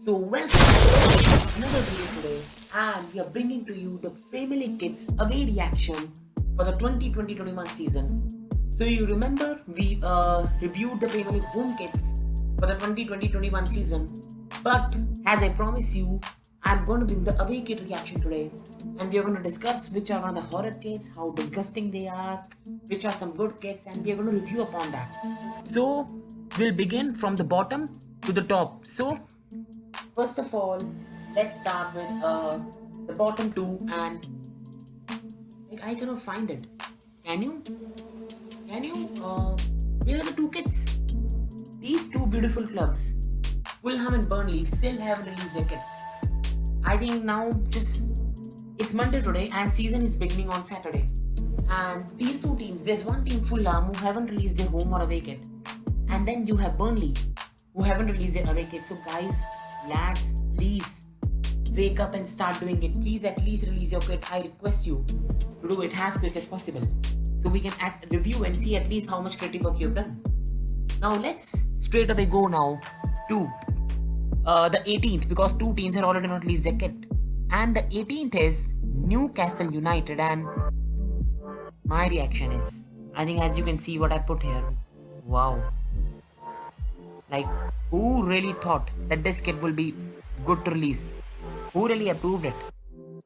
So welcome to another video today, and we are bringing to you the Premier League Kids away reaction for the 2020-21 season. So you remember we reviewed the Premier League home kits for the 2020-21 season, but as I promised you, I'm going to bring the away kit reaction today, and we are going to discuss which are one of the horror kits, how disgusting they are, which are some good kits, and we are going to review upon that. So we'll begin from the bottom to the top. So first of all, let's start with the bottom two, and I cannot find it. Can you? Can you? Where are the two kits? These two beautiful clubs, Fulham and Burnley, still haven't released their kit. I think now it's Monday today, and season is beginning on Saturday. And these two teams, there's one team Fulham who haven't released their home or away kit, and then you have Burnley who haven't released their away kit. So guys, lads, please wake up and start doing it. Please at least release your kit. I request you to do it as quick as possible so we can review and see at least how much creative work you've done. Now let's straight away go now to the 18th, because two teams have already not released their kit, and the 18th is Newcastle United. And my reaction is, I think as you can see what I put here, wow, like who really thought that this kit will be good to release? Who really approved it?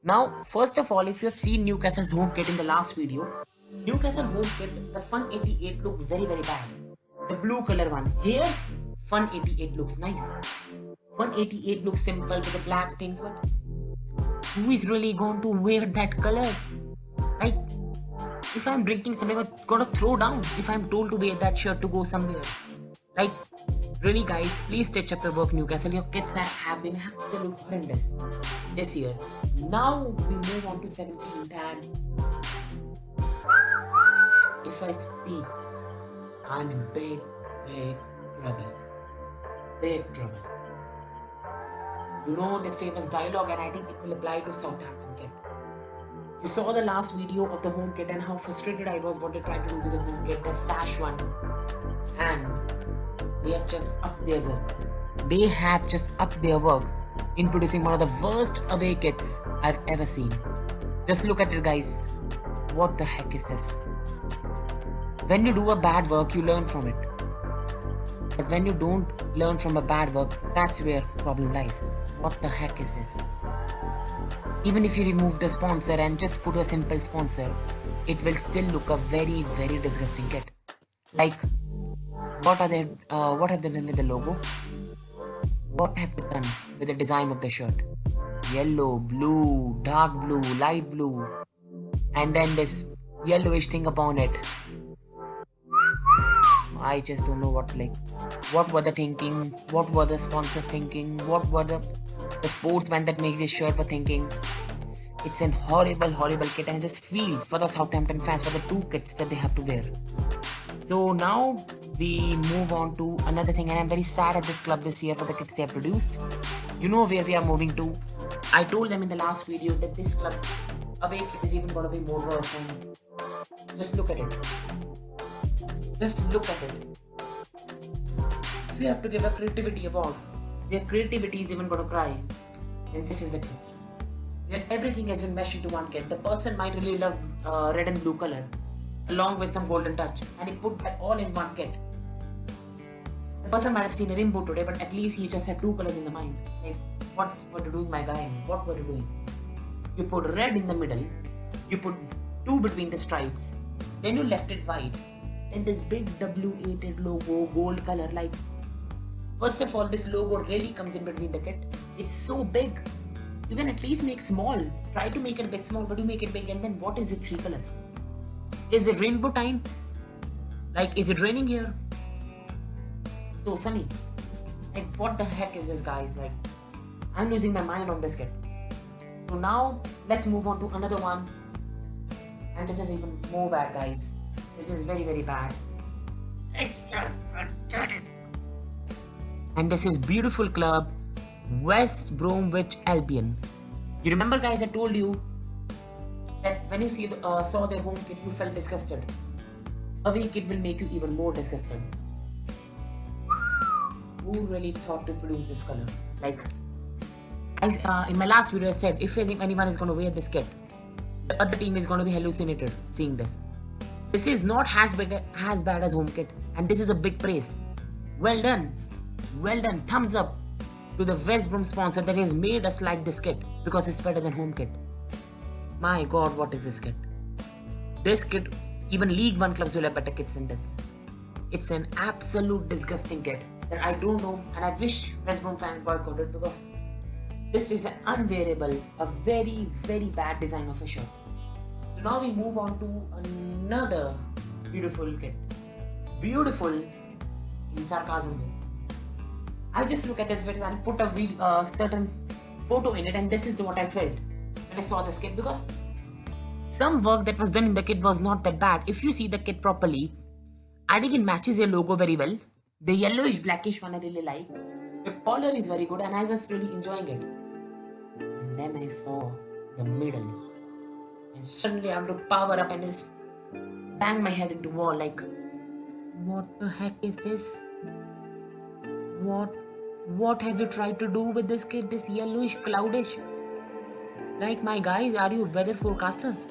Now first of all, if you have seen Newcastle's home kit in the last video, Newcastle home kit, the Fun 88 looked very bad. The blue color one. Here, Fun 88 looks nice. Fun 88 looks simple with the black things, but who is really going to wear that color? Like, if I'm drinking something, I'm gonna throw down if I'm told to wear that shirt to go somewhere. Like, really guys, please stitch up your work, Newcastle. Your kits have been absolute horrendous this year. Now we move on to 17th, and if I speak, I'm in big trouble. Big trouble. You know this famous dialogue, and I think it will apply to Southampton kit. You saw the last video of the home kit and how frustrated I was what they tried to do with the home kit, the sash one. And they have just upped their work. They have just upped their work in producing one of the worst away kits I've ever seen. Just look at it, guys. What the heck is this? When you do a bad work, you learn from it. But when you don't learn from a bad work, that's where problem lies. What the heck is this? Even if you remove the sponsor and just put a simple sponsor, it will still look a very disgusting kit. Like, what have they done with the logo? What have they done with the design of the shirt? Yellow, blue, dark blue, light blue, and then this yellowish thing upon it. I just don't know what were the thinking, what were the sponsors thinking, what were the sportsmen that make this shirt were thinking. It's an horrible kit, and I just feel for the Southampton fans for the two kits that they have to wear. So now we move on to another thing, and I'm very sad at this club this year for the kits they have produced. You know where we are moving to. I told them in the last video that this club away kit is even going to be more worse, and just look at it. Just look at it. We have to give a creativity award. Their creativity is even going to cry. And this is the kit. Where everything has been meshed into one kit. The person might really love red and blue color, along with some golden touch, and he put that all in one kit. The person might have seen a rainbow today, but at least he just had two colors in the mind. Like, what were you doing, my guy? What were you doing? You put red in the middle, you put two between the stripes, then you left it white, and this big W-8 logo, gold color. Like, first of all, this logo really comes in between the kit. It's so big. You can at least make small. Try to make it a bit small, but you make it big, and then what is the three colors? Is it rainbow time? Like, is it raining here? So sunny. Like, what the heck is this, guys? Like, I'm losing my mind on this kit. So now let's move on to another one, and this is even more bad, guys. This is very bad. It's just pathetic. And this is beautiful club West Bromwich Albion. You remember, guys, I told you that when you saw their home kit, you felt disgusted. Away kit will make you even more disgusted. Who really thought to produce this color? Like, In my last video I said if anyone is going to wear this kit, the other team is going to be hallucinated seeing this. This is not as bad as home kit, and this is a big praise. Well done, thumbs up to the West Brom sponsor that has made us like this kit because it's better than home kit. My god, what is this kit? This kit, even League One clubs will have better kits than this. It's an absolute disgusting kit that I don't know, and I wish West Brom fans boycotted because this is an unwearable, a very, very bad design of a shirt. So now we move on to another beautiful kit. Beautiful in sarcasm way. I just look at this video and put a certain photo in it, and this is what I felt when I saw this kit, because some work that was done in the kit was not that bad. If you see the kit properly, I think it matches your logo very well. The yellowish blackish one I really like. The collar is very good and I was really enjoying it. And then I saw the middle. And suddenly I have to power up and just bang my head into wall like, what the heck is this? What have you tried to do with this kit? This yellowish, cloudish. Like, my guys, are you weather forecasters?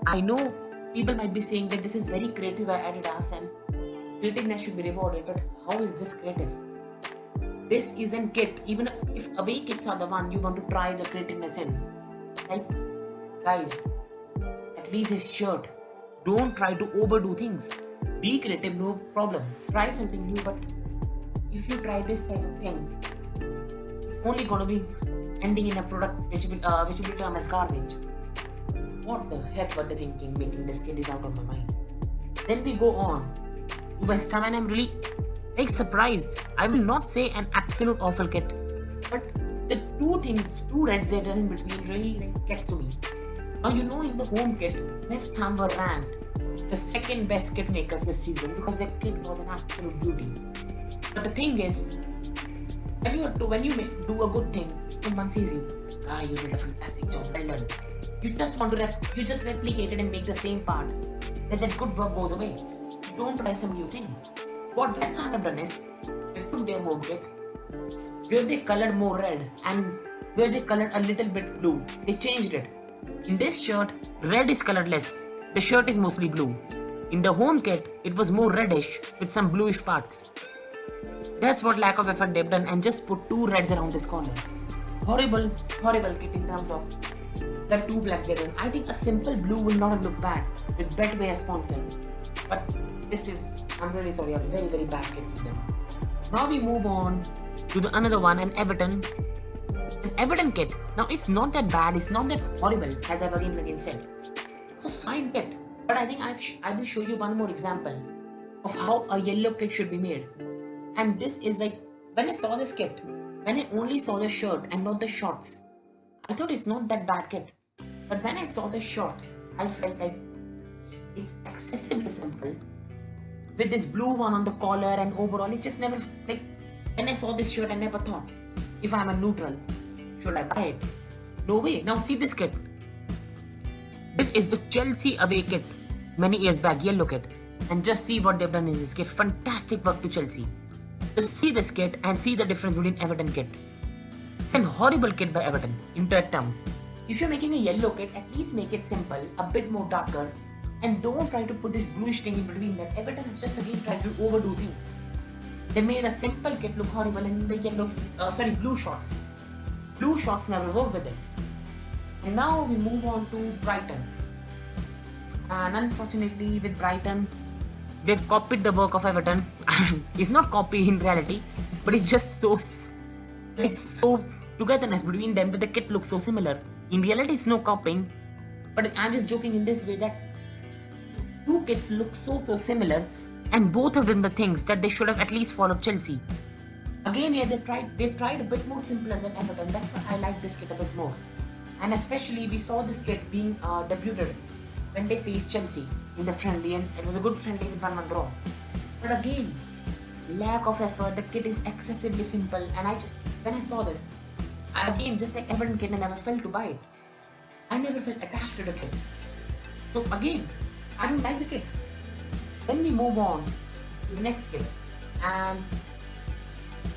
I know people might be saying that this is very creative by Adidas and creativeness should be rewarded, but how is this creative? This isn't kit. Even if away kits are the one you want to try the creativeness in. Like, guys, at least his shirt. Don't try to overdo things. Be creative, no problem. Try something new, but if you try this type of thing, it's only gonna be ending in a product which will be termed as garbage. What the heck were they thinking? Making this kit is out of my mind. Then we go on to West Ham, and I'm really surprised. I will not say an absolute awful kit, but the two reds that are in between really gets to me. Now you know, in the home kit, West Ham were ranked the second best kit makers this season because their kit was an absolute beauty. But the thing is, when you do a good thing, someone says you did a fantastic job, well done. You just want to you just replicate it and make the same part. Then that good work goes away. Don't try some new thing. What West Ham have done is, they took their home kit, where they colored more red and where they colored a little bit blue, they changed it. In this shirt, red is colored less. The shirt is mostly blue. In the home kit, it was more reddish with some bluish parts. That's what lack of effort they've done, and just put two reds around this corner. Horrible kit in terms of the two blacks they've done. I think a simple blue will not have looked bad with Betway as sponsor. But this is, I'm really sorry, a very, very bad kit for them. Now we move on to another one, an Everton kit. Now it's not that bad, it's not that horrible as I've again said. It's a fine kit, but I think I will show you one more example of how a yellow kit should be made. And this is like, when I saw this kit, when I only saw the shirt and not the shorts, I thought it's not that bad kit. But when I saw the shorts, I felt like it's excessively simple. With this blue one on the collar and overall, it just never, like, when I saw this shirt, I never thought, if I'm a neutral, should I buy it? No way. Now see this kit. This is the Chelsea away kit, many years back, yellow kit. And just see what they've done in this kit. Fantastic work to Chelsea. Just see this kit and see the difference between Everton kit. It's an horrible kit by Everton, in that terms. If you're making a yellow kit, at least make it simple, a bit more darker, and don't try to put this bluish thing in between that. Everton has just again tried to overdo things. They made a simple kit look horrible in the blue shorts. Blue shorts never work with it. And now we move on to Brighton. And unfortunately with Brighton, they've copied the work of Everton. It's not copy in reality, but it's just so togetherness between them, but the kit looks so similar. In reality, it's no copying, but I'm just joking in this way that two kits look so similar, and both have done the things that they should have at least followed Chelsea. Again, yeah, they've tried a bit more simpler than Everton. That's why I like this kit a bit more. And especially we saw this kit being debuted when they faced Chelsea in the friendly, and it was a good friendly with 1-1 draw. But again, lack of effort, the kit is excessively simple, and when I saw this, again, just like Everton kit, I never felt to buy it. I never felt attached to the kit. So again, I don't like the kit. Then we move on to the next kit, and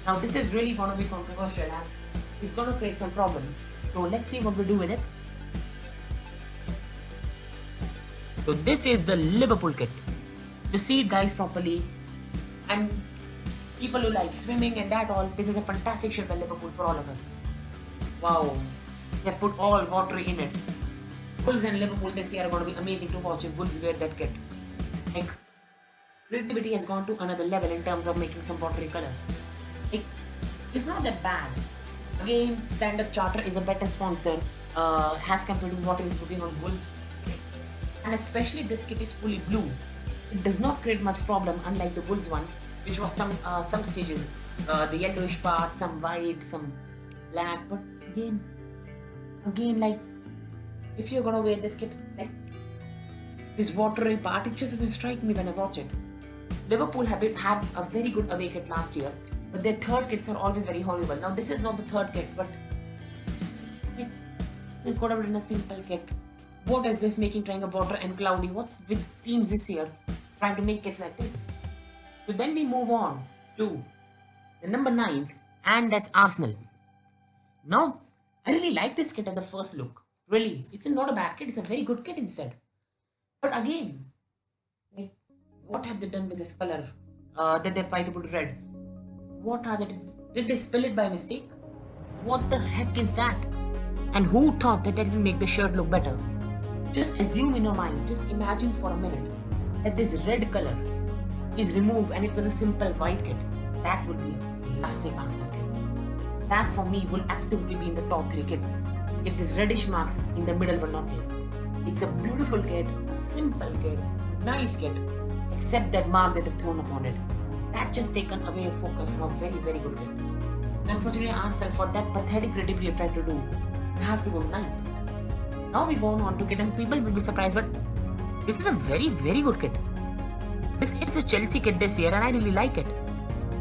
now this is really going to be controversial, and is going to create some problem. So let's see what we do with it. So this is the Liverpool kit. Just see it guys properly. And people who like swimming and that all, this is a fantastic shirt by Liverpool for all of us. Wow, they put all water in it. Wolves and Liverpool this year are going to be amazing to watch if Wolves wear that kit. Like, creativity has gone to another level in terms of making some watery colors. Like, it's not that bad. Again, Standard Charter is a better sponsor as compared to what is working on Wolves. And especially this kit is fully blue. It does not create much problem unlike the Wolves one, which was some stages, the yellowish part, some white, some black. But again, like if you're gonna wear this kit, like this watery part, it just doesn't strike me when I watch it. Liverpool had a very good away kit last year, but their third kits are always very horrible. Now this is not the third kit, but it could have been a simple kit. What is this making trying a water and cloudy? What's with teams this year trying to make kits like this? So then we move on to the number 9th, and that's Arsenal. Now, I really like this kit at the first look. Really, it's not a bad kit, it's a very good kit instead. But again, like, what have they done with this color that they tried to put red? What are they? Did they spill it by mistake? What the heck is that? And who thought that will make the shirt look better? Just assume in your mind, just imagine for a minute that this red color is removed and it was a simple white kit. That would be a classic Arsenal kit. That for me will absolutely be in the top 3 kits if this reddish marks in the middle were not there. It's a beautiful kit, a simple kit, nice kit, except that mark that they've thrown upon it. That just taken away focus from a very, very good kit. So unfortunately, Arsenal, for that pathetic creativity you've tried to do, you have to go 9th. Now we go on to kit, and people will be surprised, but this is a very, very good kit. This is a Chelsea kit this year, and I really like it.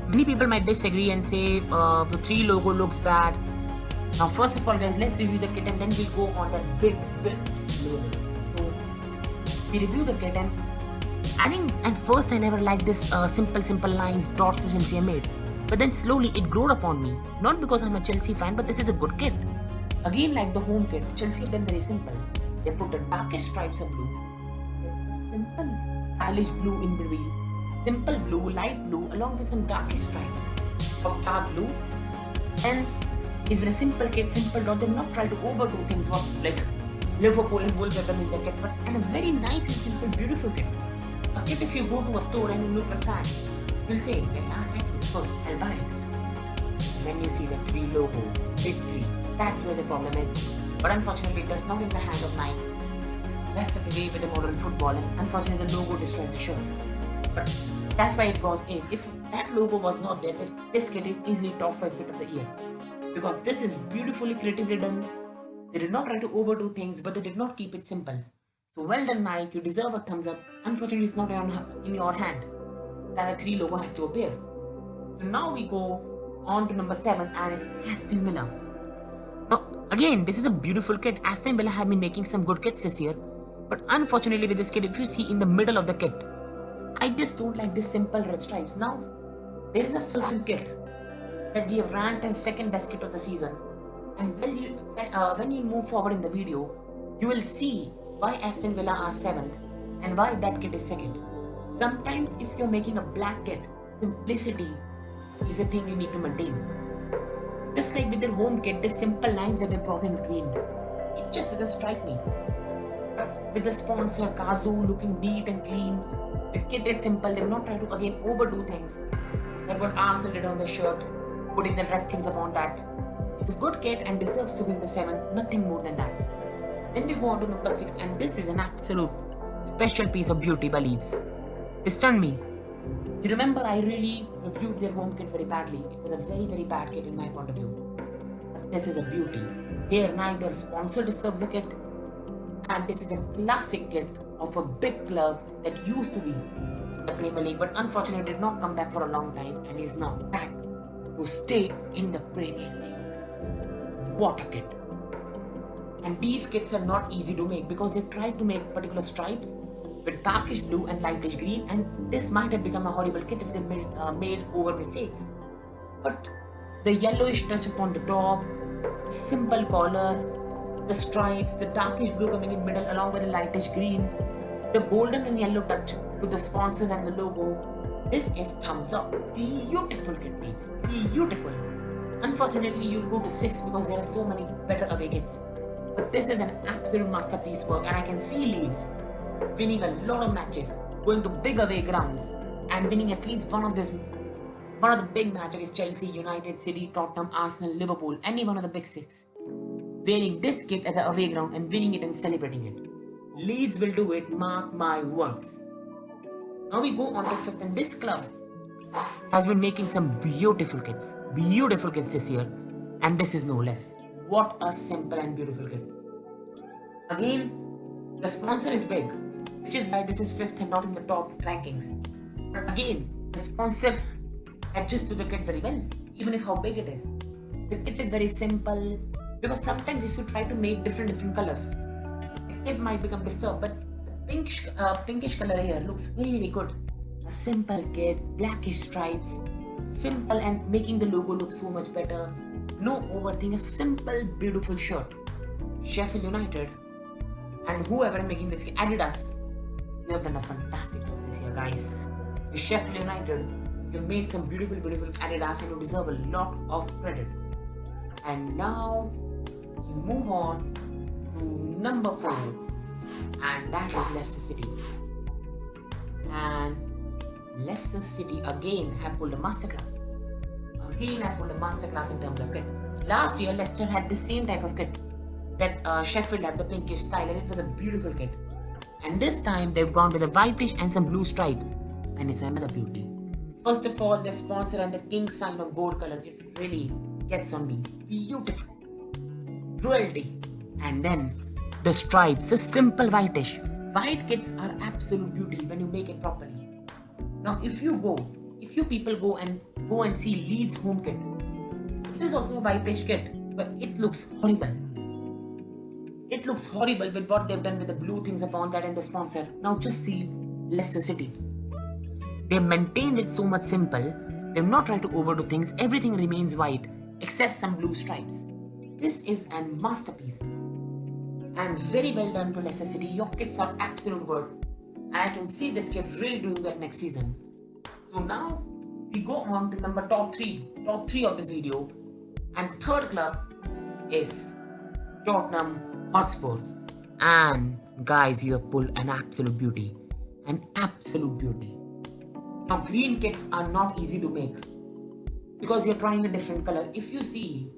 Many people might disagree and say the 3 logo looks bad. Now, first of all, guys, let's review the kit, and then we'll go on that big logo. So we review the kit, and I think at first I never liked this simple lines, dots which Chelsea made. But then slowly it grew upon me. Not because I'm a Chelsea fan, but this is a good kit. Again, like the home kit, Chelsea have done very simple. They put the darkest stripes of blue, simple stylish blue in between, simple blue, light blue, along with some darkish stripe of dark blue. And it's been a simple kit, simple dot. They've not tried to overdo things what like Liverpool and Wolves have done in their kit, but and a very nice and simple, beautiful kit. A kit if you go to a store and you look at that, you'll say, that looks good, I'll buy it. Then you see the 3 logo, big 3. That's where the problem is. But unfortunately, that's not in the hand of Nike. That's the way with the modern football, and unfortunately, the logo destroys the shirt. But that's why it goes 8. If that logo was not there, this kit is easily top 5 kit of the year. Because this is beautifully creatively done. They did not try to overdo things, but they did not keep it simple. So well done, Nike. You deserve a thumbs up. Unfortunately, it's not in your hand that the 3 logo has to appear. So now we go on to number 7, and it's Aston Villa. Now, again, this is a beautiful kit. Aston Villa have been making some good kits this year. But unfortunately with this kit, if you see in the middle of the kit, I just don't like this simple red stripes. Now, there is a certain kit that we have ranked as second best kit of the season. And when you move forward in the video, you will see why Aston Villa are 7th and why that kit is 2nd. Sometimes if you're making a black kit, simplicity is a thing you need to maintain. Just like with their home kit, the simple lines that they brought in between, it just doesn't strike me. But with the sponsor, Kazoo looking neat and clean, the kit is simple. They will not try to again overdo things like what Arsenal did on their shirt, putting the red things upon that. It's a good kit and deserves to be in the 7th, nothing more than that. Then we go on to number 6, and this is an absolute special piece of beauty by Leeds. They stunned me. You remember I really reviewed their home kit very badly. It was a very, very bad kit in my point of view. But this is a beauty. Here, neither sponsor deserves the kit, and this is a classic kit of a big club that used to be in the Premier League, but unfortunately did not come back for a long time and is now back to stay in the Premier League. What a kit. And these kits are not easy to make because they've tried to make particular stripes with darkish blue and lightish green, and this might have become a horrible kit if they made over mistakes. But the yellowish touch upon the top, Simple collar, the stripes, the darkish blue coming in middle along with the lightish green, the golden and yellow touch to the sponsors and the logo. This is thumbs up. Beautiful kit, please. Beautiful. Unfortunately, you'll go to 6 because there are so many better away kits. But this is an absolute masterpiece work, and I can see Leeds winning a lot of matches, going to big away grounds, and winning at least one of the big matches against Chelsea, United, City, Tottenham, Arsenal, Liverpool, any one of the big 6. Wearing this kit at the away ground and winning it and celebrating it. Leeds will do it, mark my words. Now we go on to 5th, and this club has been making some beautiful kits this year, and this is no less. What a simple and beautiful kit. Again, the sponsor is big, which is why this is 5th and not in the top rankings. But again, the sponsor adjusts to the kit very well, even if how big it is. The kit is very simple, because sometimes if you try to make different colors, the kit might become disturbed, but the pinkish color here looks very good. A simple kit, blackish stripes, simple and making the logo look so much better. No overthink, a simple beautiful shirt. Sheffield United and whoever is making this kit, Adidas, you have done a fantastic job this year, guys. Sheffield United, you made some beautiful Adidas and you deserve a lot of credit. And now we move on to number 4, and that is Leicester City. And Leicester City again have pulled a masterclass. In terms of kit. Last year, Leicester had the same type of kit that Sheffield had, the pinkish style, and it was a beautiful kit. And this time, they've gone with a whitish and some blue stripes, and it's another beauty. First of all, the sponsor and the king sign of gold color, it really gets on me. Beautiful. Royalty. And then the stripes, the simple whitish. White kits are absolute beauty when you make it properly. Now, if you people go and see Leeds home kit, it is also a whitish kit, but it looks horrible. It looks horrible with what they've done with the blue things upon that and the sponsor. Now just see Leicester City. They've maintained it so much simple. They've not tried to overdo things. Everything remains white except some blue stripes. This is a masterpiece. And very well done to Leicester City. Your kits are absolute good. And I can see this kit really doing that next season. So now we go on to top three of this video. And third club is Tottenham Hotspur. And guys, you have pulled an absolute beauty. Now green kits are not easy to make because you're trying a different color. If you see,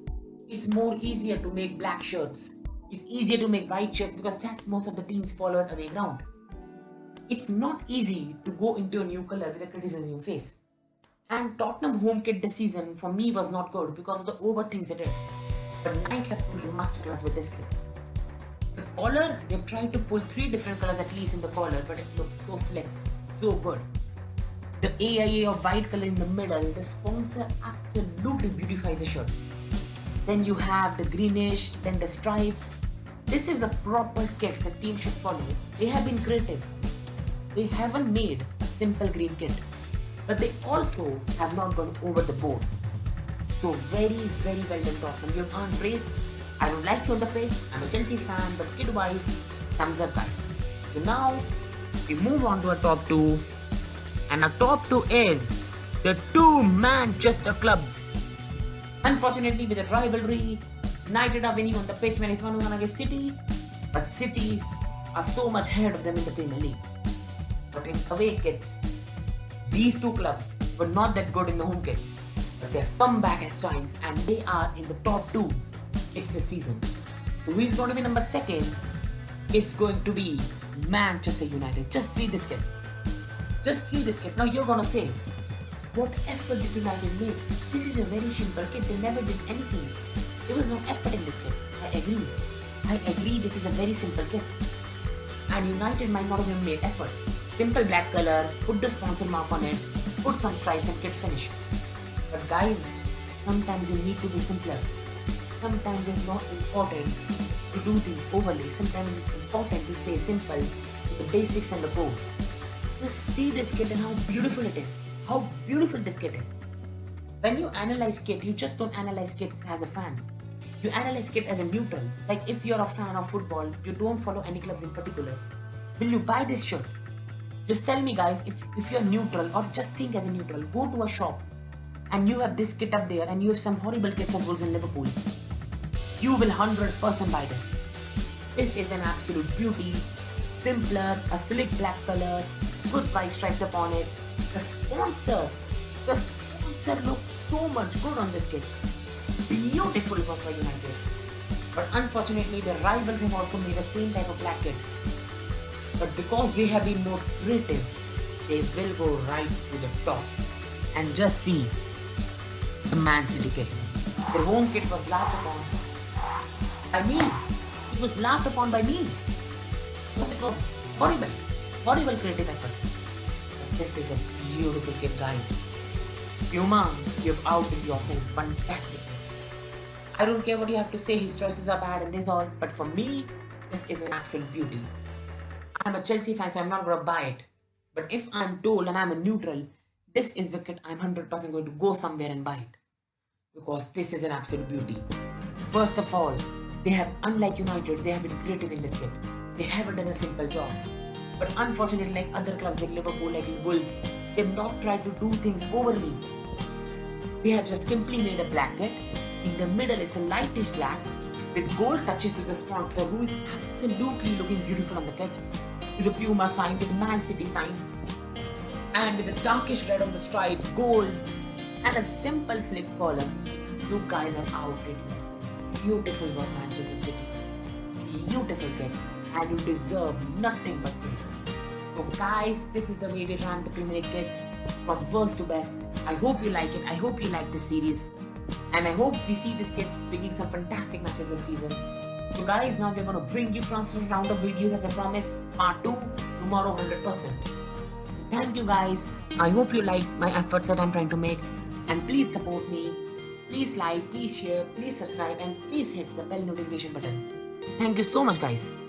it's more easier to make black shirts. It's easier to make white shirts because that's most of the teams followed away ground. It's not easy to go into a new color with a criticism you face. And Tottenham home kit this season for me was not good because of the over things it did. But Nike have pulled a masterclass with this kit. The collar, they've tried to pull 3 different colors at least in the collar, but it looks so slick, so good. The AIA of white color in the middle, the sponsor absolutely beautifies the shirt. Then you have the greenish, then the stripes. This is a proper kit the team should follow. They have been creative. They haven't made a simple green kit, but they also have not gone over the board. So very well done Tottenham. You've earned praise. I don't like you on the pitch. I'm a Chelsea fan, but kit-wise, thumbs up guys. So now we move on to our top 2. And our top 2 is the 2 Manchester clubs. Unfortunately, with a rivalry, United are winning on the pitch when it's 1-1 against City, but City are so much ahead of them in the Premier League. But in away kits, these 2 clubs were not that good in the home kits, but they've come back as giants and they are in the top 2 kits this season. So who's going to be number 2nd? It's going to be Manchester United. Just see this kit. Now you're gonna say, what effort did United make? This is a very simple kit. They never did anything. There was no effort in this kit. I agree. This is a very simple kit. And United might not have even made effort. Simple black color, put the sponsor mark on it, put some stripes and kit finished. But guys, sometimes you need to be simpler. Sometimes it's not important to do things overly. Sometimes it's important to stay simple with the basics and the core. Just see this kit and how beautiful it is. How beautiful this kit is. When you analyze kit, you just don't analyze kits as a fan. You analyze kit as a neutral. Like if you're a fan of football, you don't follow any clubs in particular. Will you buy this shirt? Just tell me guys, if you're neutral or just think as a neutral, go to a shop and you have this kit up there and you have some horrible kits of Wolves in Liverpool. You will 100% buy this. This is an absolute beauty. Simpler, a slick black color, good white stripes upon it. The sponsor looks so much good on this kit. Beautiful work by United. But unfortunately, the rivals have also made the same type of black kit. But because they have been more creative, they will go right to the top. And just see the Man City kit. Their home kit was laughed upon by me. It was laughed upon by me. Because it was horrible creative effort. But this is a beautiful kit, guys. Puma, you've outed yourself fantastically. I don't care what you have to say, his choices are bad and this all, but for me, this is an absolute beauty. I'm a Chelsea fan, so I'm not gonna buy it. But if I'm told and I'm a neutral, this is the kit I'm 100% going to go somewhere and buy it. Because this is an absolute beauty. First of all, they have, unlike United, they have been creative in this kit. They haven't done a simple job. But unfortunately, like other clubs like Liverpool, like Wolves, they've not tried to do things overly. They have just simply made a black kit. In the middle is a lightish black with gold touches to the sponsor, who is absolutely looking beautiful on the kit. With the Puma sign, with the Man City sign, and with the darkish red on the stripes, gold, and a simple slick collar. You guys have outed yourself. Beautiful work, Manchester City. Beautiful kit, and you deserve nothing but this. So guys, this is the way we run the Premier League kits from worst to best. I hope you like it. I hope you like this series. And I hope we see these kids bringing some fantastic matches this season. So guys, now we're going to bring you transfer roundup videos as I promised. Part 2 tomorrow 100%. So thank you guys. I hope you like my efforts that I'm trying to make. And please support me. Please like, please share, please subscribe, and please hit the bell notification button. Thank you so much guys.